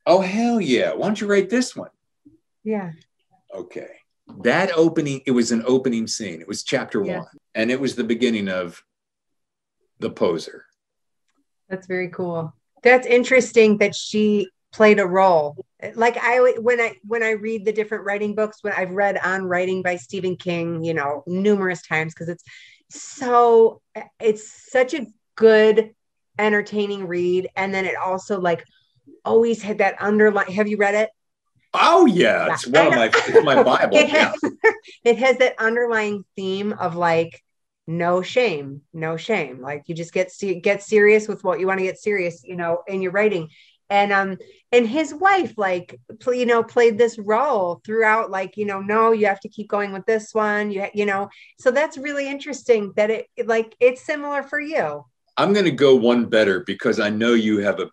Oh, hell yeah. Why don't you write this one? Yeah. Okay. That opening, it was an opening scene. It was chapter 1. And it was the beginning of The Poser. That's very cool. That's interesting that she played a role. Like when I read the different writing books, when I've read On Writing by Stephen King, you know, numerous times, because it's such a good, entertaining read. And then it also like always had that underline. Have you read it? Oh yeah, Yeah, it's it's my Bible. it has, it has that underlying theme of like no shame, no shame. Like you just get serious with what you want to get serious, you know, in your writing. And his wife played this role throughout, like, you know, no, you have to keep going with this one, you know. So that's really interesting that it's similar for you. I'm going to go one better because I know you have a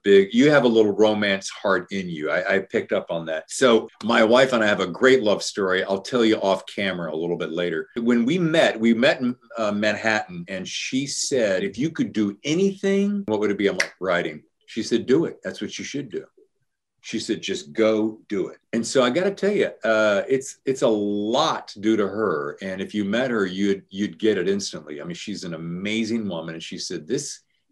little romance heart in you. I picked up on that. So my wife and I have a great love story. I'll tell you off camera a little bit later. When we met in Manhattan, and she said, if you could do anything, what would it be? I'm like, writing. She said, do it. That's what you should do. She said, just go do it. And so I got to tell you, it's a lot to do to her. And if you met her, you'd get it instantly. I mean, she's an amazing woman. And she said,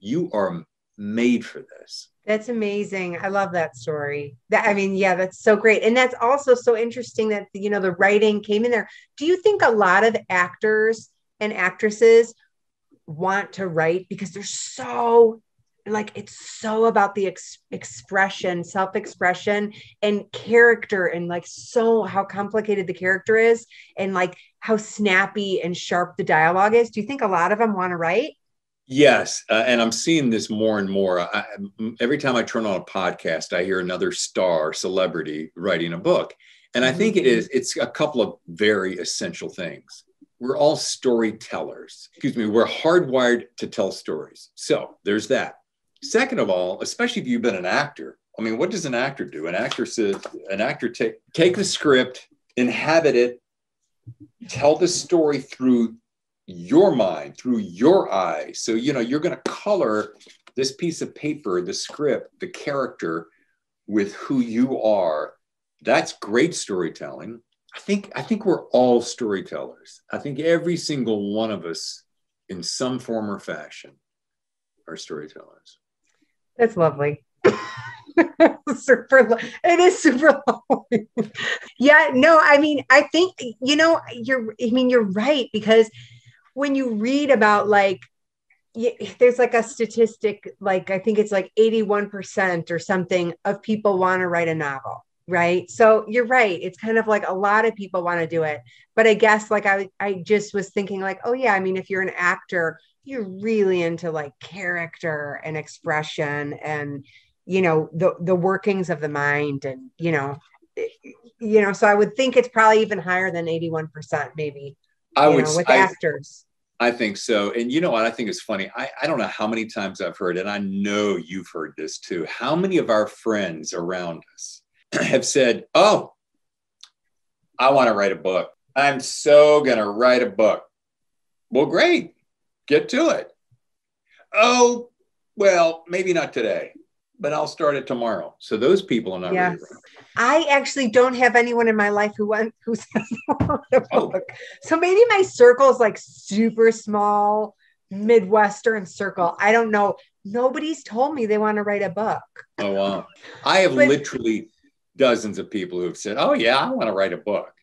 you are made for this. That's amazing. I love that story. Yeah, that's so great. And that's also so interesting that, you know, the writing came in there. Do you think a lot of actors and actresses want to write because they're so like, it's so about the expression, self-expression and character, and like, so how complicated the character is and like how snappy and sharp the dialogue is? Do you think a lot of them want to write? Yes. And I'm seeing this more and more. Every time I turn on a podcast, I hear another celebrity writing a book. And I think it's a couple of very essential things. We're all storytellers. We're hardwired to tell stories. So there's that. Second of all, especially if you've been an actor, I mean, what does an actor do? An actor take the script, inhabit it, tell the story through your mind, through your eyes. So, you know, you're going to color this piece of paper, the script, the character with who you are. That's great storytelling. I think we're all storytellers. I think every single one of us in some form or fashion are storytellers. That's lovely. It is super lovely. Yeah, no, I mean, I think, you know, you're right, because when you read about like, there's like a statistic, like, I think it's like 81% or something of people want to write a novel. Right. So you're right. It's kind of like a lot of people want to do it. But I guess like I just was thinking like, oh yeah, I mean, if you're an actor, you're really into like character and expression and, you know, the workings of the mind and, so I would think it's probably even higher than 81%, maybe, with actors. I think so. And you know what I think is funny? I don't know how many times I've heard, and I know you've heard this too. How many of our friends around us have said, oh, I want to write a book. I'm so going to write a book. Well, great. Get to it. Oh, well, maybe not today, but I'll start it tomorrow. So those people are not really right. I actually don't have anyone in my life who says they want a book. So maybe my circle is like super small, Midwestern circle. I don't know. Nobody's told me they want to write a book. Oh, wow. I have literally dozens of people who have said, oh, yeah, I want to write a book.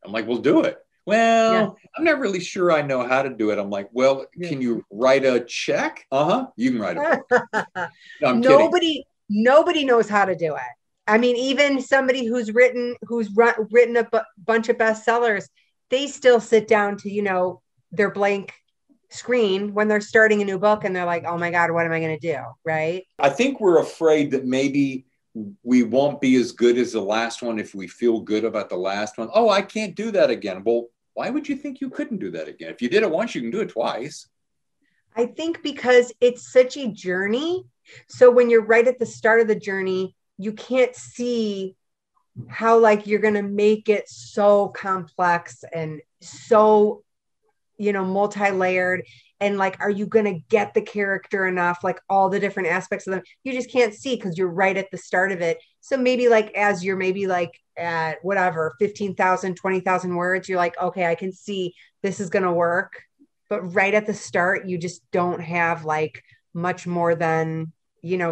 I'm like, well, do it. Well, I'm not really sure I know how to do it. I'm like, well, can you write a check? You can write a book. No, I'm kidding. Nobody knows how to do it. I mean, even somebody who's written a bunch of bestsellers, they still sit down to, their blank screen when they're starting a new book and they're like, oh my God, what am I going to do? Right. I think we're afraid that maybe we won't be as good as the last one if we feel good about the last one. Oh, I can't do that again. Well, why would you think you couldn't do that again? If you did it once, you can do it twice. I think because it's such a journey. So when you're right at the start of the journey, you can't see how like you're going to make it so complex and so, multi-layered. And like, are you going to get the character enough, like all the different aspects of them? You just can't see because you're right at the start of it. So maybe like, as you're maybe like at whatever, 15,000, 20,000 words, you're like, okay, I can see this is going to work. But right at the start, you just don't have like much more than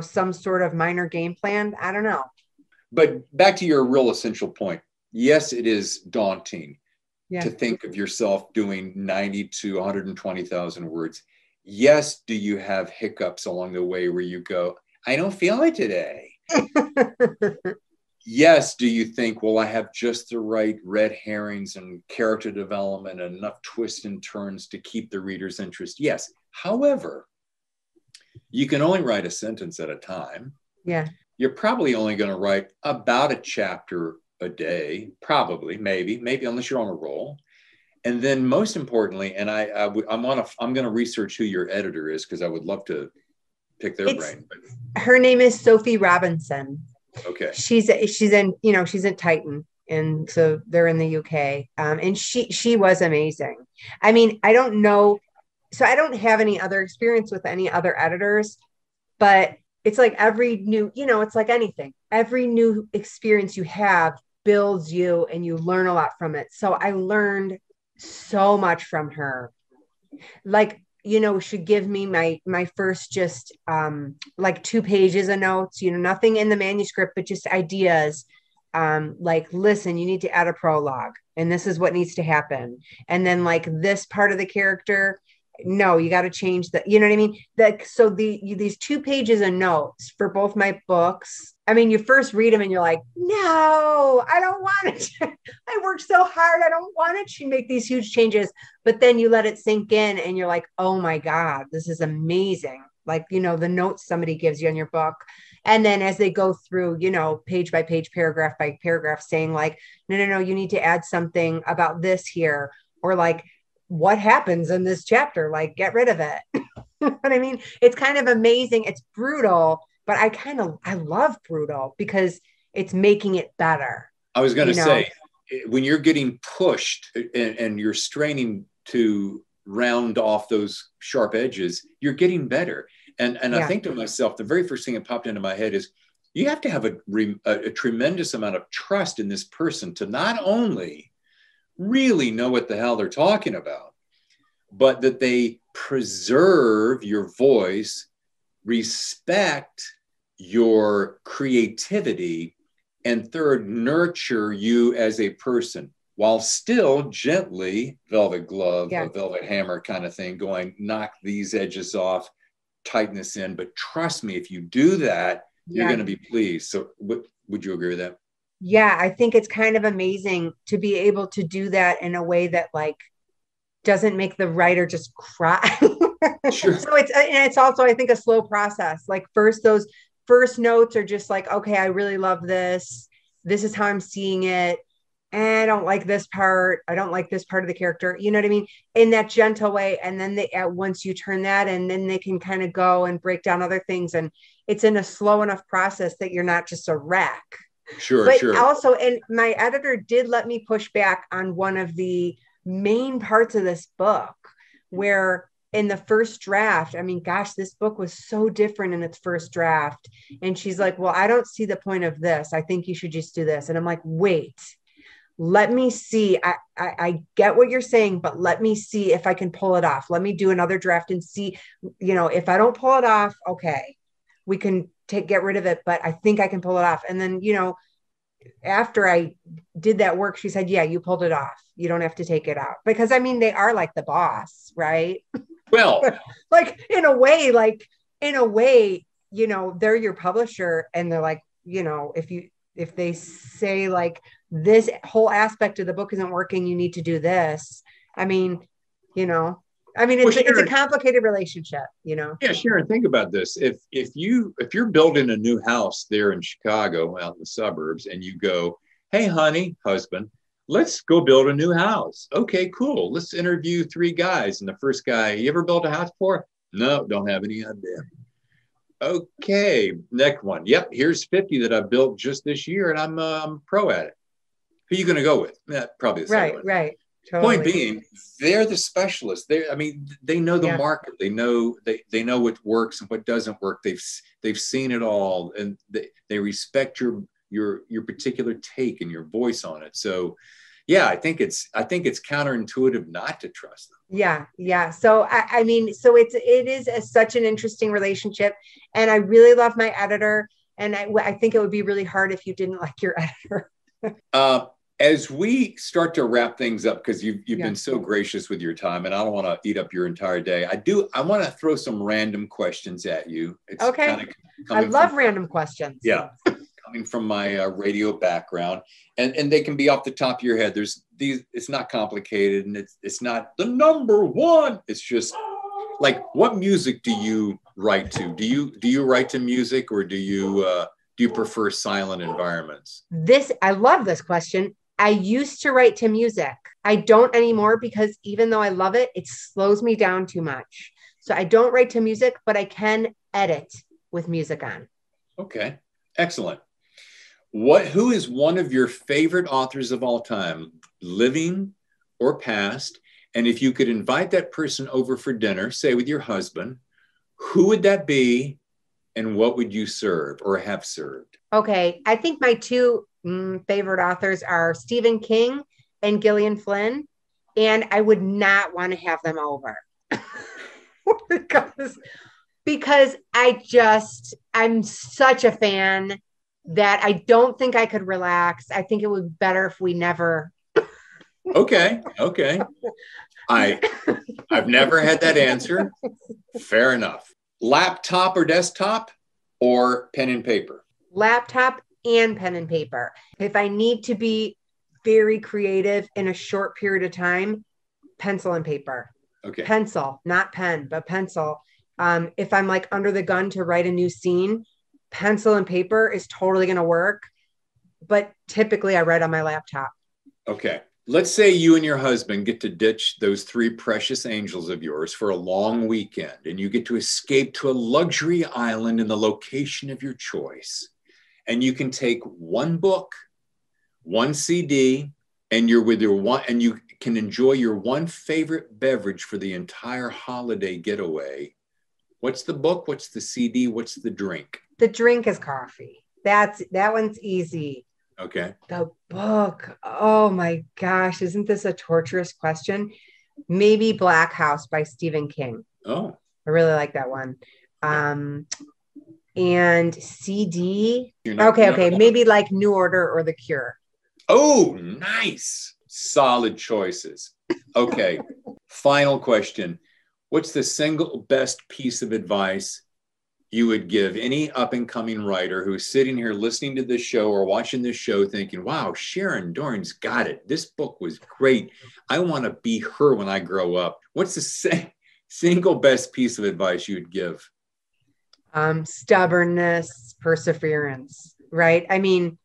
some sort of minor game plan. I don't know. But back to your real essential point. Yes, it is daunting to think of yourself doing 90 to 120,000 words. Yes, do you have hiccups along the way where you go, I don't feel it today? Yes, do you think, well, I have just the right red herrings and character development and enough twists and turns to keep the reader's interest? Yes. However, you can only write a sentence at a time. Yeah. You're probably only going to write about a chapter a day, probably, maybe, unless you're on a roll. And then most importantly, and I'm going to research who your editor is because I would love to pick their brain. Her name is Sophie Robinson. Okay. She's in Titan, and so they're in the UK. And she was amazing. I mean, I don't know, so I don't have any other experience with any other editors, but it's like every new, it's like anything. Every new experience you have builds you, and you learn a lot from it. So I learned so much from her. Like, should give me my first just like 2 pages of notes, nothing in the manuscript, but just ideas. Like, listen, you need to add a prologue, and this is what needs to happen. And then like this part of the character, no, you got to change that. You know what I mean? So these 2 pages of notes for both my books. I mean, you first read them and you're like, no, I don't want it. I worked so hard. I don't want it to make these huge changes. But then you let it sink in and you're like, oh my God, this is amazing. Like, the notes somebody gives you on your book. And then as they go through, page by page, paragraph by paragraph, saying like, no, you need to add something about this here. Or like, what happens in this chapter? Like, get rid of it. You know what I mean? It's kind of amazing. It's brutal, but I love brutal because it's making it better. I was going to say, when you're getting pushed and you're straining to round off those sharp edges, you're getting better. And I think to myself, the very first thing that popped into my head is you have to have a tremendous amount of trust in this person to not only really know what the hell they're talking about, but that they preserve your voice, respect your creativity, and third, nurture you as a person while still gently, velvet glove, a velvet hammer kind of thing, going, knock these edges off, tighten this in. But trust me, if you do that, you're going to be pleased. So would you agree with that? Yeah, I think it's kind of amazing to be able to do that in a way that like doesn't make the writer just cry. Sure. So it's also, I think, a slow process. Like those first notes are just like, okay, I really love this. This is how I'm seeing it. And I don't like this part. I don't like this part of the character. You know what I mean? In that gentle way. And then once you turn that, and then they can kind of go and break down other things. And it's in a slow enough process that you're not just a wreck. Sure. Also, and my editor did let me push back on one of the main parts of this book, where in the first draft, I mean, gosh, this book was so different in its first draft. And she's like, well, I don't see the point of this. I think you should just do this. And I'm like, wait, let me see. I get what you're saying, but let me see if I can pull it off. Let me do another draft and see, if I don't pull it off, okay, we can get rid of it, but I think I can pull it off. And then, after I did that work, she said, yeah, you pulled it off. You don't have to take it out. Because I mean, they are like the boss, right? Well, like in a way, they're your publisher, and they're like, if they say like this whole aspect of the book isn't working, you need to do this. I mean, it's a complicated relationship, Yeah, Sharon, think about this. If you're building a new house there in Chicago, out in the suburbs, and you go, hey, honey, husband, let's go build a new house. Okay, cool. Let's interview 3 guys. And the first guy, you ever built a house before? No, don't have any idea. Okay, next one. Yep, here's 50 that I've built just this year, and I'm pro at it. Who are you going to go with? Probably the second one. Right. Totally. Point being, they're the specialists. They know the market. They know what works and what doesn't work. They've seen it all, and they respect your particular take and your voice on it. So Yeah, I think it's counterintuitive not to trust them. Yeah. So I mean, so it is such an interesting relationship, and I really love my editor, and I think it would be really hard if you didn't like your editor. As we start to wrap things up, because you've been so gracious with your time, and I don't want to eat up your entire day. I want to throw some random questions at you. It's okay. I love random questions. Yeah. Coming from my radio background, and they can be off the top of your head. It's not complicated, and it's not the number one. It's just like, what music do you write to? Do you write to music, or do you prefer silent environments? I love this question. I used to write to music. I don't anymore, because even though I love it, it slows me down too much. So I don't write to music, but I can edit with music on. Okay, excellent. Who is one of your favorite authors of all time, living or past? And if you could invite that person over for dinner, say with your husband, who would that be, and what would you serve or have served? Okay, I think my two favorite authors are Stephen King and Gillian Flynn, and I would not want to have them over because I'm such a fan that I don't think I could relax. I think it would be better if we never. Okay. I've never had that answer. Fair enough. Laptop or desktop, or pen and paper? Laptop and pen and paper. If I need to be very creative in a short period of time, pencil and paper. Okay. Pencil, not pen, but pencil. If I'm like under the gun to write a new scene, pencil and paper is totally going to work. But typically I write on my laptop. Okay. Let's say you and your husband get to ditch those three precious angels of yours for a long weekend, and you get to escape to a luxury island in the location of your choice. And you can take one book, one CD, and you can enjoy your one favorite beverage for the entire holiday getaway. What's the book? What's the CD? What's the drink? The drink is coffee. That one's easy. Okay. The book. Oh my gosh. Isn't this a torturous question? Maybe Black House by Stephen King. Oh. I really like that one. And CD. Okay. Maybe like New Order or The Cure. Oh, nice. Solid choices. Okay. Final question. What's the single best piece of advice you would give any up-and-coming writer who's sitting here listening to this show or watching this show thinking, wow, Sharon Doering's got it. This book was great. I want to be her when I grow up. What's the single best piece of advice you would give? Stubbornness, perseverance, right? I mean,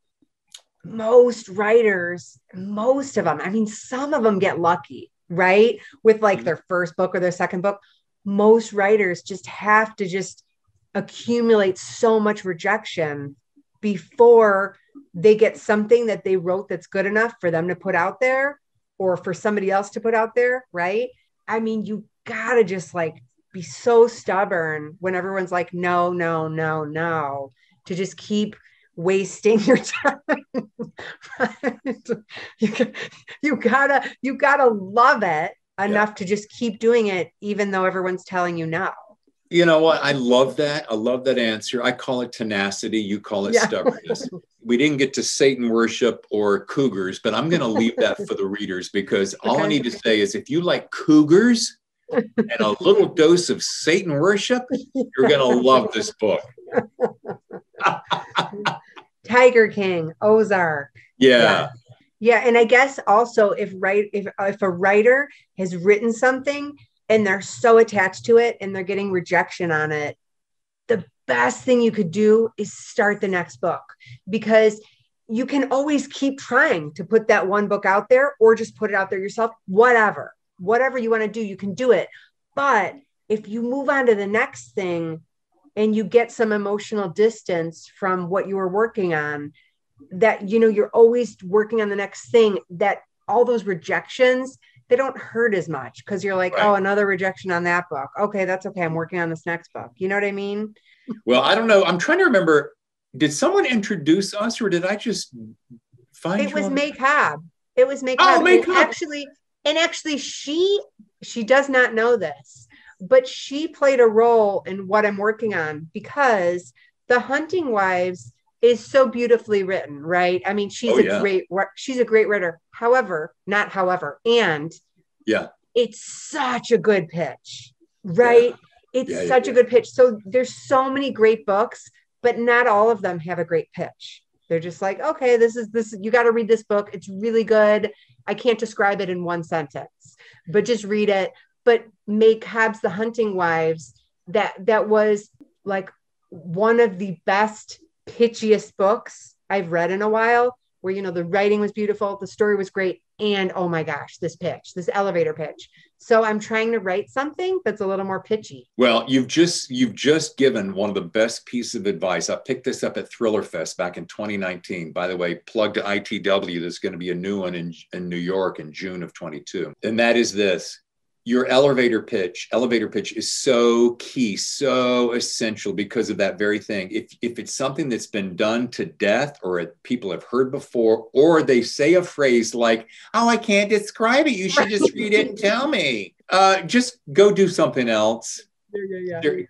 most writers, most of them, I mean, some of them get lucky, right? With like their first book or their second book. Most writers just have to just accumulate so much rejection before they get something that they wrote that's good enough for them to put out there or for somebody else to put out there, right? I mean, you gotta just like be so stubborn when everyone's like, no, to just keep wasting your time. you gotta love it enough to just keep doing it, even though everyone's telling you no. You know what? I love that. I love that answer. I call it tenacity. You call it stubbornness. We didn't get to Satan worship or cougars, but I'm going to leave that for the readers, because all I need to say is if you like cougars and a little dose of Satan worship, you're going to love this book. Tiger King, Ozark. Yeah. And I guess also if a writer has written something and they're so attached to it and they're getting rejection on it, the best thing you could do is start the next book, because you can always keep trying to put that one book out there or just put it out there yourself. Whatever you want to do, you can do it. But if you move on to the next thing and you get some emotional distance from what you were working on, that, you know, you're always working on the next thing, that all those rejections, they don't hurt as much, because you're like, oh, another rejection on that book. Okay, that's okay. I'm working on this next book. You know what I mean? Well, I don't know. I'm trying to remember. Did someone introduce us, or did I just find it? Was May Cobb. It was Make Oh, Hub. Make And Hub. actually, she does not know this, but she played a role in what I'm working on, because The Hunting Wives is so beautifully written, right? I mean, she's Oh, a yeah. great writer. And Yeah. it's such a good pitch, right? It's such a good pitch. So there's so many great books, but not all of them have a great pitch. They're just like, okay, this, you got to read this book. It's really good. I can't describe it in one sentence, but just read it. But Make Hab's The Hunting Wives, that was like one of the best, pitchiest books I've read in a while, where, you know, the writing was beautiful, the story was great, and oh my gosh, this elevator pitch. So I'm trying to write something that's a little more pitchy. Well, you've just given one of the best pieces of advice. I picked this up at Thriller Fest back in 2019. By the way, plug to ITW. There's going to be a new one in New York in June of 22. And that is this. Your elevator pitch is so key, so essential because of that very thing. If it's something that's been done to death, or people have heard before, or they say a phrase like, oh, I can't describe it, you should just read it and tell me. Just go do something else.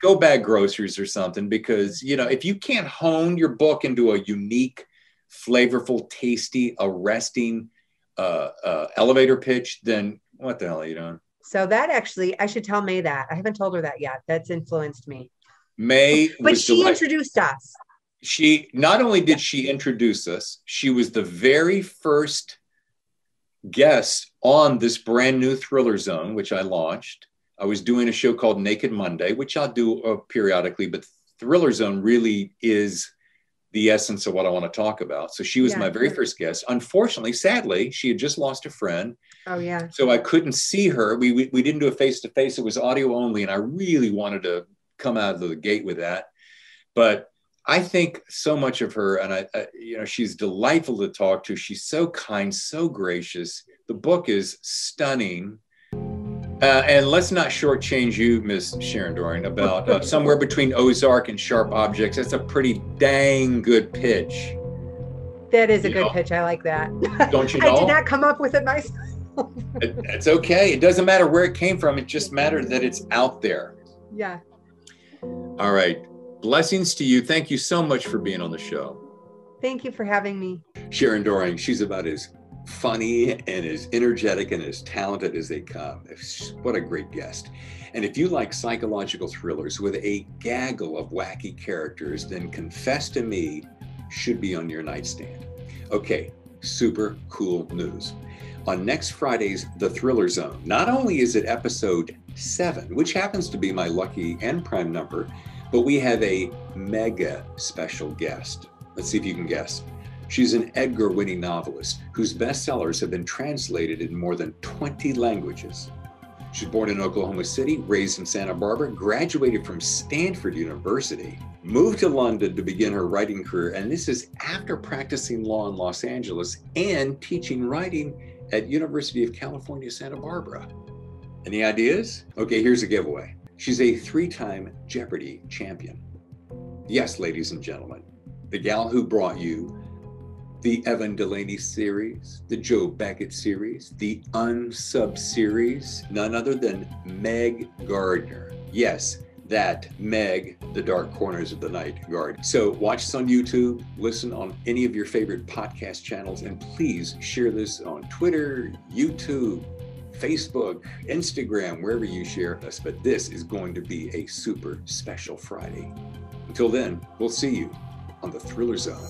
Go bag groceries or something, because, you know, if you can't hone your book into a unique, flavorful, tasty, arresting elevator pitch, then what the hell are you doing? So that actually, I should tell May that. I haven't told her that yet. That's influenced me. May, but she introduced us. She not only did she introduce us, she was the very first guest on this brand new Thriller Zone, which I launched. I was doing a show called Naked Monday, which I'll do periodically, but Thriller Zone really is the essence of what I want to talk about. So she was my very first guest. Unfortunately, sadly, she had just lost a friend. Oh, yeah. So I couldn't see her. We didn't do a face-to-face. It was audio only. And I really wanted to come out of the gate with that. But I think so much of her, and you know, she's delightful to talk to. She's so kind, so gracious. The book is stunning. And let's not shortchange you, Miss Sharon Doering, about somewhere between Ozark and Sharp Objects. That's a pretty dang good pitch. That is a good pitch. I like that. Don't you know? I did not come up with it myself. It's okay. It doesn't matter where it came from. It just matters that it's out there. Yeah. All right. Blessings to you. Thank you so much for being on the show. Thank you for having me. Sharon Doering, she's about as funny and as energetic and as talented as they come. What a great guest. And if you like psychological thrillers with a gaggle of wacky characters, then Confess to Me should be on your nightstand. Okay, super cool news. On next Friday's The Thriller Zone, not only is it episode 7, which happens to be my lucky and prime number, but we have a mega special guest. Let's see if you can guess. She's an Edgar-winning novelist whose bestsellers have been translated in more than 20 languages. She's born in Oklahoma City, raised in Santa Barbara, graduated from Stanford University, moved to London to begin her writing career, and this is after practicing law in Los Angeles and teaching writing at University of California, Santa Barbara. Any ideas? Okay, here's a giveaway. She's a 3-time Jeopardy champion. Yes, ladies and gentlemen, the gal who brought you the Evan Delaney series, the Joe Beckett series, the Unsub series, none other than Meg Gardner. Yes, that Meg, the Dark Corners of the Night Gardner. So watch us on YouTube, listen on any of your favorite podcast channels, and please share this on Twitter, YouTube, Facebook, Instagram, wherever you share us. But this is going to be a super special Friday. Until then, we'll see you on the Thriller Zone.